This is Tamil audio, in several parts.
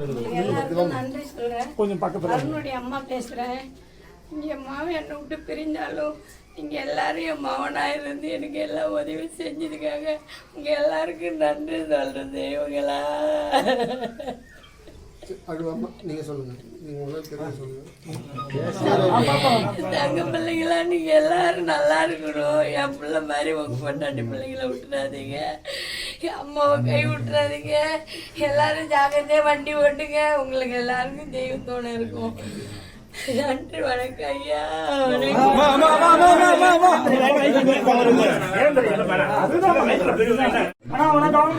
எல்லாருக்கும் நன்றி சொல்றேன். கொஞ்சம் பக்கத்துல அருணுடைய அம்மா பேசுறேன். இங்க மாவன் என்னை விட்டு பிரிஞ்சாலும் நீங்க எல்லாரும் என் மாவனா இருந்து எனக்கு எல்லா உதவி செஞ்சதுக்காக உங்க எல்லாருக்கும் நன்றி சொல்றது. இவங்களா நீங்க சொல்லுங்க. தங்க பிள்ளைங்களா நீங்க எல்லாரும் நல்லா இருக்கணும். என் பிள்ளை மாதிரி உங்க பொண்டாட்டி பிள்ளைங்களை விட்டுறாதீங்க, அம்மாவை கை விட்டுறாதீங்க. எல்லாரும் ஜாக்கிரதையா வண்டி ஓட்டுங்க. உங்களுக்கு எல்லாருக்கும் தெய்வத்தோட இருக்கும். நன்றி, வணக்கம் ஐயா. வணக்கம்.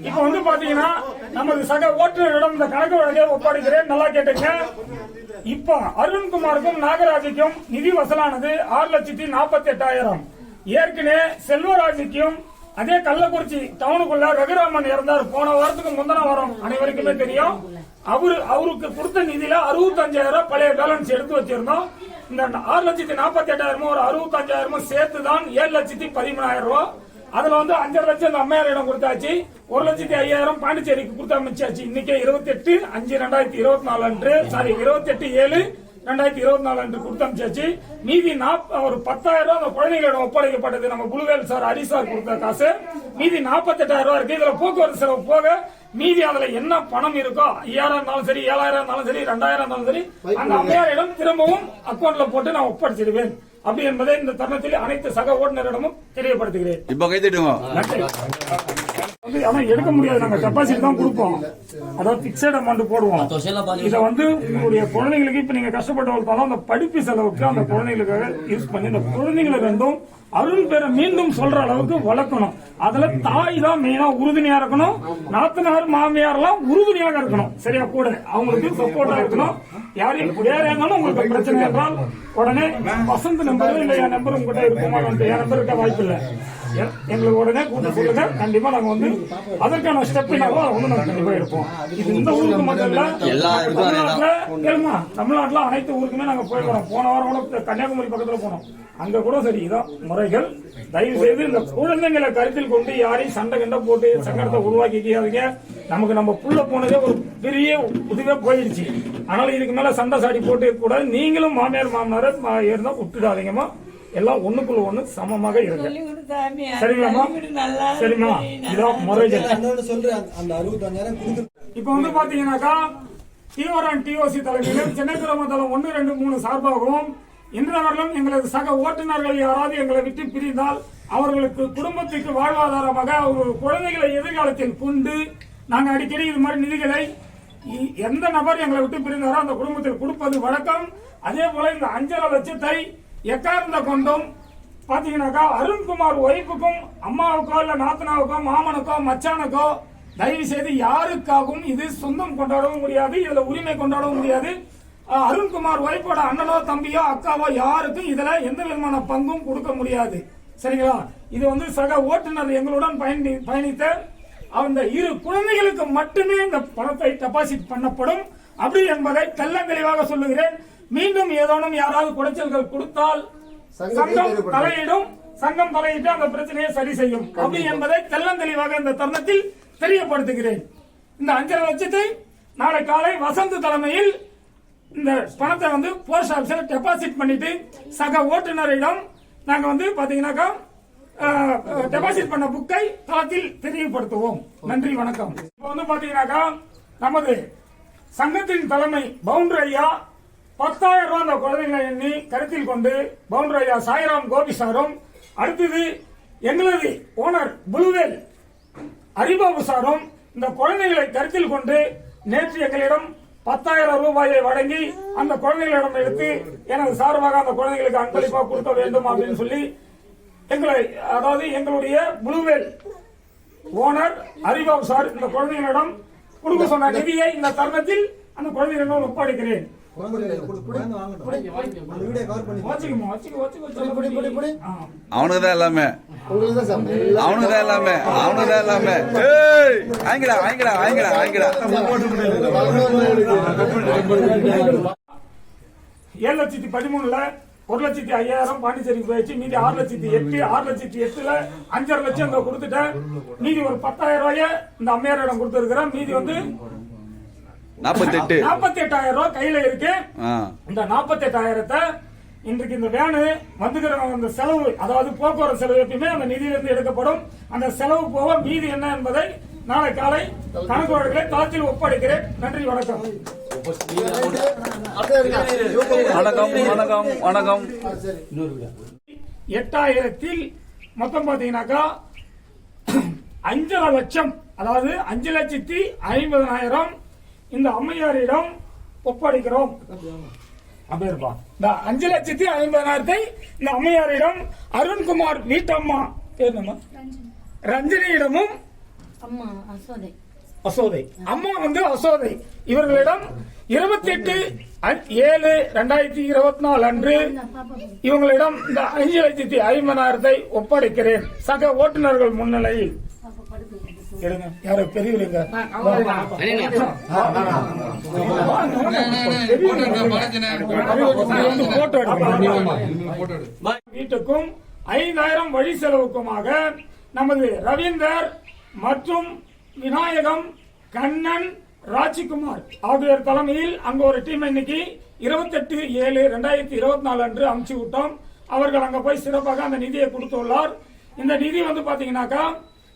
இப்ப வந்து பாத்தீங்கன்னா நமது சக ஓட்டுநரிடம் இந்த கணக்கு வழக்கை ஒப்படைக்கிறேன். நல்லா கேட்டுங்க. இப்ப அருண்குமாருக்கும் நாகராஜுக்கும் நிதி வசூலானது 6,48,000. ஏற்கனவே செல்வராஜுக்கும் அதே கள்ளக்குறிச்சி டவுனுக்குள்ள ரகுராமன் இறந்தார் போன வாரத்துக்கு முந்தின வாரம், அனைவருக்குமே தெரியும். அவருக்கு கொடுத்த நிதியில 65,000 பழைய பேலன்ஸ் எடுத்து வச்சிருந்தோம். இந்த 6,48,000 ஒரு 65,000 சேர்த்துதான் 7,13,000. அதுல வந்து 5.5 லட்சம் இந்த அம்மையாரிடம் கொடுத்தாச்சு. 1,05,000 பாண்டிச்சேரிக்கு கொடுத்து அமைச்சாச்சு. இன்னைக்கு 28/5/2024 அன்று 28/7/2024 அன்று கொடுத்து அமைச்சாச்சு. மீதி ஒரு 10,000 அந்த குழந்தைகளிடம் ஒப்படைக்கப்பட்டது. நம்ம புலுவேல் சார், ஹரி சார் கொடுத்த காசு. மீதி 48,000 இருக்கு. இதுல போக்குவரத்து செலவு போக மீதி அதுல என்ன பணம் இருக்கோ 5,000 இருந்தாலும் சரி, 7,000 இருந்தாலும் சரி, 2,000 இருந்தாலும் சரி, அந்த அம்மையாரிடம் திரும்பவும் அக்கௌண்ட்ல போட்டு நான் ஒப்படைச்சிடுவேன் அப்படி என்பதை இந்த தருணத்தில் அனைத்து சக ஓட்டுநரிடமும் தெரியப்படுத்துகிறேன். ஆனா எடுக்க முடியாது, நாங்க டெபாசிட் தான் கொடுப்போம். அதாவது பிக்சட் அமௌண்ட் போடுவோம். இதை வந்து உங்களுடைய குழந்தைங்களுக்கு இப்ப நீங்க கஷ்டப்பட்டு வளர்த்தாலும் அந்த படிப்பு செலவுக்கு அந்த குழந்தைங்களுக்காக யூஸ் பண்ணி இந்த குழந்தைங்களை ரெண்டும் அருண் பேரை மீண்டும் சொல்ற அளவுக்கு வளர்க்கணும். அதுல தாய் தான் மெயினா உறுதுணையா இருக்கணும். நாத்தனார் மாமியார் எல்லாம் உறுதுணையாக இருக்கணும். சரியா, கூட அவங்களுக்கு சப்போர்ட்டா இருக்கணும். யாரையும் வேற இருந்தாலும் உங்களுக்கு பிரச்சனை என்றால் உடனே வசந்த் நம்பர் இல்ல என் நம்பர் உங்ககிட்ட இருக்குமா? என் நம்பர் இருக்க வாய்ப்பு இல்லை. எங்களுக்கு உடனே கூட்ட சொல்லுங்க. கண்டிப்பா நாங்க வந்து அதற்கான ஸ்டெப் நாங்க கண்டிப்பா இருப்போம். இது இந்த ஊருக்கு மட்டும் இல்ல, தமிழ்நாட்டுல அனைத்து ஊருக்குமே நாங்க போயிருக்கோம். போன வாரம் கூட கன்னியாகுமரி பக்கத்துல போனோம். அங்க கூட சரி இதான் முறைகள். தயவு செய்து இந்த குழந்தைங்களை கருத்தில் கொண்டு யாரையும் சண்டை கண்ட போட்டு சங்கடத்தை உருவாக்கிக்காதீங்க. நமக்கு நம்ம புள்ள போனதே ஒரு பெரிய உதவியா போயிடுச்சு. அதனால இதுக்கு மேல சண்டை சாடி போட்டு கூடாது. நீங்களும் மாமியார் மாமனார இருந்தா விட்டுடாதீங்கம்மா. எல்லாம் ஒண்ணுக்குள்ள ஒண்ணு சமமாக இருக்கு. சரிங்களாமா? சரிம்மா, இதான் முறைகள். இப்ப வந்து பாத்தீங்கன்னாக்கா டிஓரான் டிஓசி தலைமையிலும் சென்னை துறைமுக தளம் 1, 2, 3 சார்பாகவும் இன்றவர்களும் எங்களது சக ஓட்டுநர்கள் யாராவது எங்களை விட்டு பிரிந்தால் அவர்களுக்கு குடும்பத்துக்கு வாழ்வாதாரமாக ஒரு குழந்தைகளை எதிர்காலத்தில் கொண்டு நாங்கள் அடிக்கடி இது மாதிரி நிதிகளை எந்த நபர் எங்களை விட்டு பிரிந்தாரோ அந்த குடும்பத்தில் கொடுப்பது வழக்கம். அதே போல இந்த 5.5 லட்சத்தை எக்கார்ந்த கொண்டும் பாத்தீங்கன்னாக்கா அருண்குமார் ஒய்ஃபுக்கும் அம்மாவுக்கோ இல்ல நாத்தனாவுக்கோ மாமனுக்கோ மச்சானுக்கோ தயவு செய்து யாருக்காகவும் இது சொந்தம் கொண்டாடவும் முடியாது, இதுல உரிமை கொண்டாடவும் முடியாது. அருண்குமார் ஒய்ஃபோட அண்ணனோ தம்பியோ அக்காவோ யாருக்கும் இதுல எந்த விதமான பங்கும் கொடுக்க முடியாது. சரிங்களா? இது வந்து சக ஓட்டுநர் எங்களுடன் பயணித்த அந்த 2 குழந்தைகளுக்கு மட்டுமே இந்த பணத்தை டெபாசிட் பண்ணப்படும் அப்படி என்பதை தெளிவாக சொல்லுகிறேன். மீண்டும் ஏதோனும் யாராவது குடைச்சல்கள் கொடுத்தால் சங்கம் தலையிடும். சங்கம் தலையிட்டு அந்த பிரச்சனையை சரி செய்யும் அப்படி என்பதை தெளிவாக இந்த தருணத்தில் தெரியப்படுத்துகிறேன். இந்த 5.5 லட்சத்தை நாளை காலை வசந்த் தலைமையில் இந்த பணத்தை வந்து போஸ்ட் ஆபீஸ்ல டெபாசிட் பண்ணிட்டு சக ஓட்டுநரிடம் நாங்க வந்து பாத்தீங்கன்னாக்கா டெபாசிட் பண்ண புக்கை தளத்தில் தெரியப்படுத்துவோம். நன்றி, வணக்கம். இப்ப வந்து பாத்தீங்கன்னாக்கா நமது சங்கத்தின் தலைமை பவுண்டர் ஐயா 10,000 ரூபாய் அந்த குழந்தைகளை எண்ணி கருத்தில் கொண்டு பவுண்டர் ஐயா சாய்ராம் கோபி சாரும், அடுத்தது எங்களது ஓனர் புலுவேல் ஹரிபாபு சாரும் இந்த குழந்தைகளை கருத்தில் கொண்டு நேற்று எங்களிடம் 10,000 ரூபாயை வழங்கி அந்த குழந்தைகளிடம் எடுத்து எனது சார்பாக அந்த குழந்தைகளுக்கு அன்பளிப்பாக கொடுக்க வேண்டும் அப்படின்னு சொல்லி எங்களை, அதாவது எங்களுடைய புலுவேல் ஓனர் ஹரிபாபு சார் இந்த குழந்தைகளிடம் கொடுக்க சொன்ன நிதியை இந்த தருணத்தில் அந்த குழந்தைகளிடம் ஒப்படைக்கிறேன். அவனுக்குதான் எல்லாமே, அவனுக்குதான் எல்லாமே, அவனுக்குதான் எல்லாமே. வாங்கிடா வாங்கிடா வாங்கிடா வாங்கிடா. 7,13,000 1,05,000 பாண்டிச்சேரிக்கு போயிடுச்சு. மீதி 6,08,000 6,08,000 5.5 லட்சம் கொடுத்துட்டேன். மீதி ஒரு 10,000 ரூபாய இந்த அம்மையாரிடம் கொடுத்திருக்கிறேன். மீதி வந்து 48,000 ரூபாய் கையில இருக்கு. ஆ. இந்த 48,000 இன்றைக்கு இந்த வேனு வந்துக்கிற அந்த செலவு, அதாவது போக்குவரத்து செலவு எப்பயுமே அந்த நிதியிலிருந்து எடுக்கப்படும். அந்த செலவு போக மீதி என்ன என்பதை நாளை காலை கணக்கு வழக்கிலே தளத்தில் ஒப்படைக்கிறேன். நன்றி, வணக்கம். வணக்கம் வணக்கம் வணக்கம். 8,000 மொத்தம் பாத்தீங்கன்னாக்கா 5 லட்சம், அதாவது 5,50,000 இந்த அம்மையாரிடம் ஒப்படைக்கிறோம். அப்படியிருப்பா. இந்த 5,50,000 இந்த அம்மையாரிடம் அருண்குமார் வீட்டம்மா பேர் நம்ம ரஞ்சனியிடமும் அசோதை அம்மா வந்து அசோதை இவர்களிடம் 28/7/2024 அன்று இவங்களிடம் இந்த 5,50,000 ஒப்படைக்கிறேன் சக ஓட்டுநர்கள் முன்னிலையில். யாரோ பெரியவருங்க வீட்டுக்கும் 5,000 வழி செலவுக்குமாக நமது ரவீந்தர் மற்றும் விநாயகம், கண்ணன், ராஜ்குமார் ஆகியோர் தலைமையில் அங்க ஒரு டீம் இன்னைக்கு 28/7/2024 அன்று அனுப்பிச்சு விட்டோம். அவர்கள் அங்க போய் சிறப்பாக அந்த நிதியை கொடுத்துள்ளார். இந்த நிதி வந்து பாத்தீங்கன்னாக்கா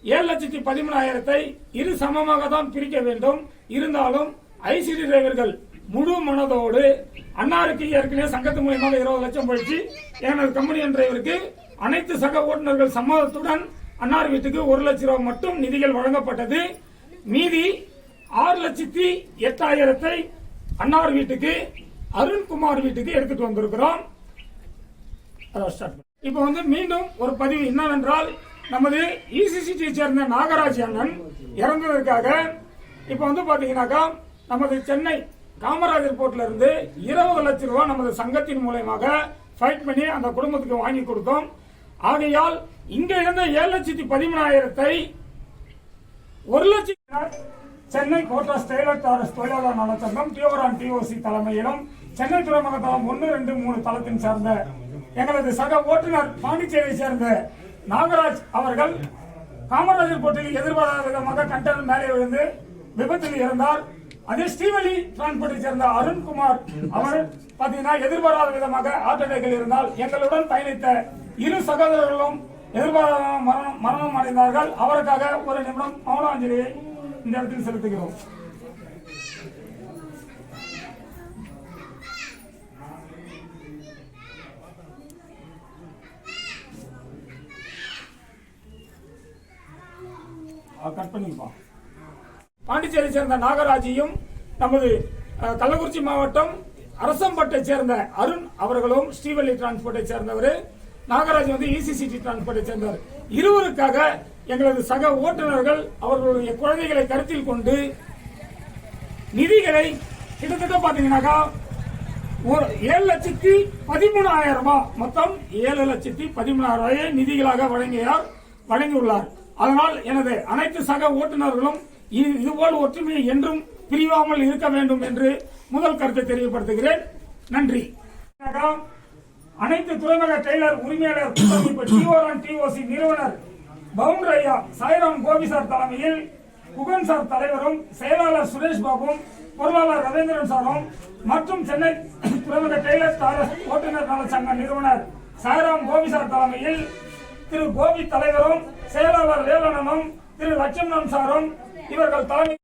7,13,000 இரு சமமாக தான் பிரிக்க வேண்டும். இருந்தாலும் ஐசிடி டிரைவர்கள் முழு மனதோடு அன்னாருக்கு ஏற்கனவே சங்கத்து மூலமாக 20 லட்சம் போயிடுச்சு. எனது கம்பெனியன் டிரைவருக்கு அனைத்து சக ஓட்டுநர்கள் சம்மதத்துடன் அன்னார் வீட்டுக்கு 1 லட்சம் ரூபாய் மட்டும் நிதிகள் வழங்கப்பட்டது. மீதி 6,08,000 அன்னார் வீட்டுக்கு, அருண்குமார் வீட்டுக்கு எடுத்துட்டு வந்திருக்கிறோம். இப்ப வந்து மீண்டும் ஒரு பதிவு என்னவென்றால், நமது இசிசிடி சேர்ந்த நாகராஜ் அண்ணன் இறந்ததற்காக இப்ப வந்து பாத்தீங்கன்னாக்கா நமது சென்னை காமராஜர் போர்ட்ல இருந்து 20 லட்சம் ரூபாய் நமது சங்கத்தின் மூலமாக ஃபைட் பண்ணி அந்த குடும்பத்துக்கு வாங்கி கொடுத்தோம். ஆகையால் இங்க இருந்த 7,13,000 1 லட்சம் சென்னை கோட்டாஸ் டெய்லர் டாரஸ் தொழிலாளர் நலச்சங்கம் டிஓசி தலைமையிலும் சென்னை துறைமுக தளம் 1, 2, 3 தளத்தின் சார்ந்த எங்களது சக ஓட்டுநர் பாண்டிச்சேரியை சேர்ந்த நாகராஜ் அவர்கள் காமராஜர் போட்டியில் எதிர்பாராத விதமாக கண்டெய்னர் மேலே விழுந்து விபத்தில் இறந்தார். அதே ஸ்ரீவலி டிரான்ஸ்போர்ட்டை சேர்ந்த அருண்குமார் அவர் பாத்தீங்கன்னா எதிர்பாராத விதமாக ஹார்ட் அட்டாக்கில் இருந்தால் எங்களுடன் பயணித்த இரு சகோதரர்களும் எதிர்பாராத மரணம் அடைந்தார்கள். அவருக்காக ஒரு நிமிடம் மௌனாஞ்சலியை இந்த இடத்தில் செலுத்துகிறோம். பாண்டிச்சேரி சேர்ந்த நாகராஜையும் நமது கள்ளக்குறிச்சி மாவட்டம் அரசம்பட்டை சேர்ந்த அருண் அவர்களும் ஸ்ரீவல்லி டிரான்ஸ்போர்ட்டை சேர்ந்தவர், நாகராஜ் வந்து இசிசிடி டிரான்ஸ்போர்ட்டை சேர்ந்தவர். இருவருக்காக எங்களது சக ஓட்டுநர்கள் அவர்களுடைய குழந்தைகளை கருத்தில் கொண்டு நிதிகளை கிட்டத்தட்ட பாத்தீங்கன்னாக்கா 7,13,000 ரூபாய், மொத்தம் 7,13,000 நிதிகளாக வழங்கியுள்ளார். அதனால் எனது அனைத்து சக ஓட்டுநர்களும் இதுபோல் ஒற்றுமையை என்றும் பிரிவாமல் இருக்க வேண்டும் என்று முதல் கருத்தை தெரியப்படுத்துகிறேன். நன்றி. அனைத்து துறைமுக டெய்லர் உரிமையாளர் கூட்டமைப்பு டிஓசி நிறுவனர் பவுண்டரையா சாய்ராம் கோபி சார் தலைமையில் குகன் சார் தலைவரும் செயலாளர் சுரேஷ் பாபும் பொருளாளர் ரவீந்திரன் சாரும் மற்றும் சென்னை துறைமுக டெய்லர் டாரஸ் ஓட்டுநர் நல சங்க நிறுவனர் சாய்ராம் கோபி சார் தலைமையில் திரு கோபி தலைவரும் செயலாளர் வேலனனும் திரு லட்சுமணன் சாரும் இவர்கள் தலைமை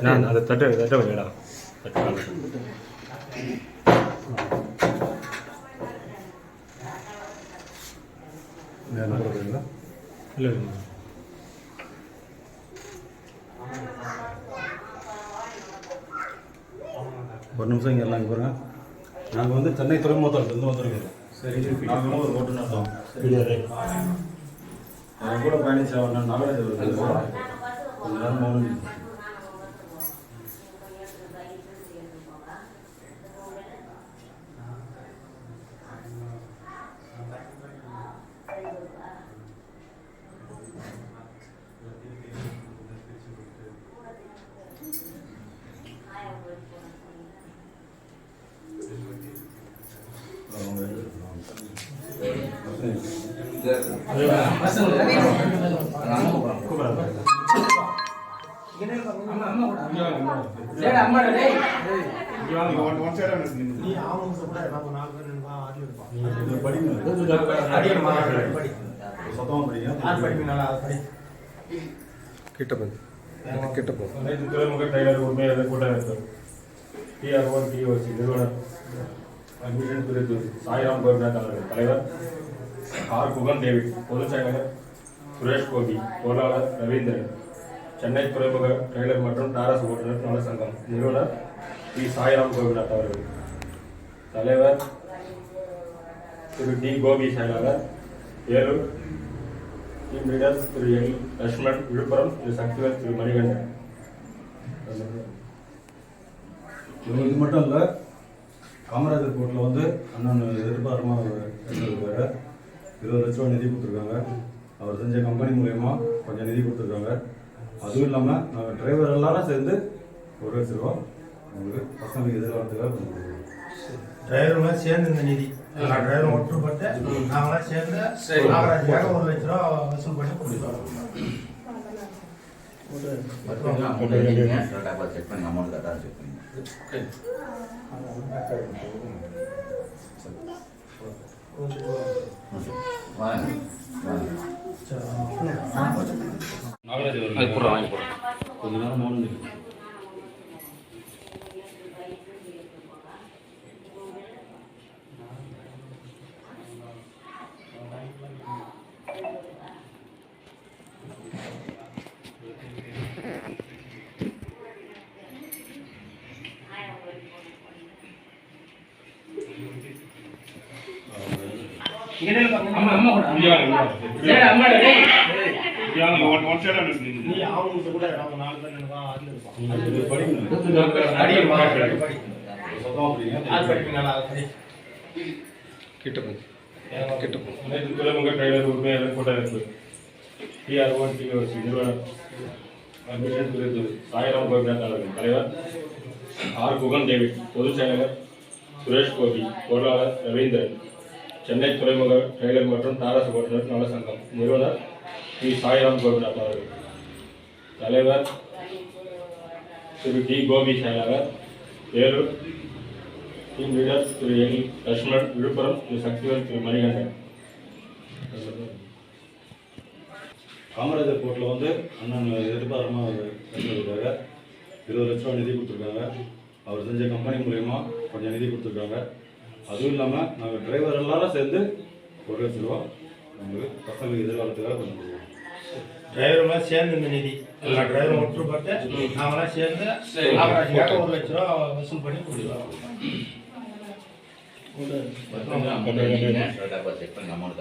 நான் அதை தட்ட வேடா இல்லை ஒரு நிமிஷம் இங்கே எல்லாம் பாருங்க. நாங்கள் வந்து சென்னை துறைமுகத்திலிருந்து வந்துருக்கோம். சரி, நாங்களும் ஒரு ஓட்டுநர் தான். அவங்க கூட பயணிச்ச நாகராஜ் அவர்கள் கொஞ்ச நேரம் மௌனம். அனைத்து துறைமுக டைலர் உரிமையாளர் கூட்டமைப்பு TR1 TOC நிறுவனர் அட்மிஷன் குறித்து சாய்ராம் கோபிநாத் அவர்கள் தலைவர் ஆர் குகன் டேவிட் பொதுச் செயலாளர் சுரேஷ் கோபி பொருளாளர் ரவீந்திரன் சென்னை துறைமுக டைலர் மற்றும் டாரஸ் ஓட்டுநர் நல சங்கம் நிறுவனர் டி சாய்ராம் கோபிநாத் அவர்கள் தலைவர் திரு டி கோபி செயலாளர் வேலூர் டீம் லீடர்ஸ் திரு எல் லட்சுமண் விழுப்புரம் திரு சக்திவேல் திரு மணிகண்டன். இது மட்டும் இல்லை, காமராஜர் கோர்ட்டில் வந்து அண்ணன் எதிர்பார்மாக 20 லட்ச ரூபா நிதி கொடுத்துருக்காங்க. அவர் செஞ்ச கம்பெனி மூலயமா கொஞ்சம் நிதி கொடுத்துருக்காங்க. அதுவும் இல்லாமல் நாங்கள் டிரைவர் எல்லாரும் சேர்ந்து 1 லட்ச ரூபா உங்களுக்கு பசங்களுக்கு எதிர்காலத்துக்காக கொடுத்துருக்கோம். டிரைவருங்களாம் சேர்ந்து இந்த நிதி டிரைவர் ஒற்றுப்பட்டு நாங்களாம் சேர்ந்து நாகராஜுக்காக 1 லட்ச ரூபா வசூல் பண்ணி கொடுத்துருவோம். கொஞ்ச நேரம் மௌனம் இருக்கு. நீ அவங்க கூட அவங்க 4 பேர் நினைவா அதுல இருப்பாங்க. இது படிக்கணும். சத்தமா படிங்க. அனைத்து துறைமுக டைலர் உரிமையாளர் கூட்டமைப்பு TR1 TOC நிறுவனர் அட்மிஷன் குறித்து சாய்ராம் கோபிநாத் அவர்கள் தலைவர் ஆர் குகன் டேவிட் பொதுச் செயலாளர் சுரேஷ் கோபி பொருளாளர் ரவீந்திரன் சென்னை துறைமுக டைலர் மற்றும் டாரஸ் ஓட்டுநர் நல சங்கம் நிறுவனர் டி சாய்ராம் கோபிநாத் அவர்கள் தலைவர் திரு டி கோபி செயலாளர் வேலூர் டீம் லீடர்ஸ் திரு எல் லட்சுமண் விழுப்புரம் திரு சக்திவேல் திரு மணிகண்டன். காமராஜர் கோர்ட்டில் வந்து அண்ணன் எதிர்பார்மாக 20 லட்ச ரூபா நிதி கொடுத்துருக்காங்க. அவர் செஞ்ச கம்பெனி மூலயமா கொஞ்சம் நிதி கொடுத்துருக்காங்க. அதுவும் இல்லாமல் நாங்கள் டிரைவர் எல்லாரும் சேர்ந்து 1 லட்ச ரூபா உங்களுக்கு பசங்களுக்கு எதிர்காலத்துக்காக கொஞ்சம் கொடுக்குறோம். டிரைவருங்களாம் சேர்ந்து இந்த நிதி டிரைவர் ஒற்றுப்பட்டு நாங்களாம் சேர்ந்து நாகராஜுக்காக 1 லட்ச ரூபா வசூல் பண்ணி கொடுத்துருவோம். அமௌண்ட்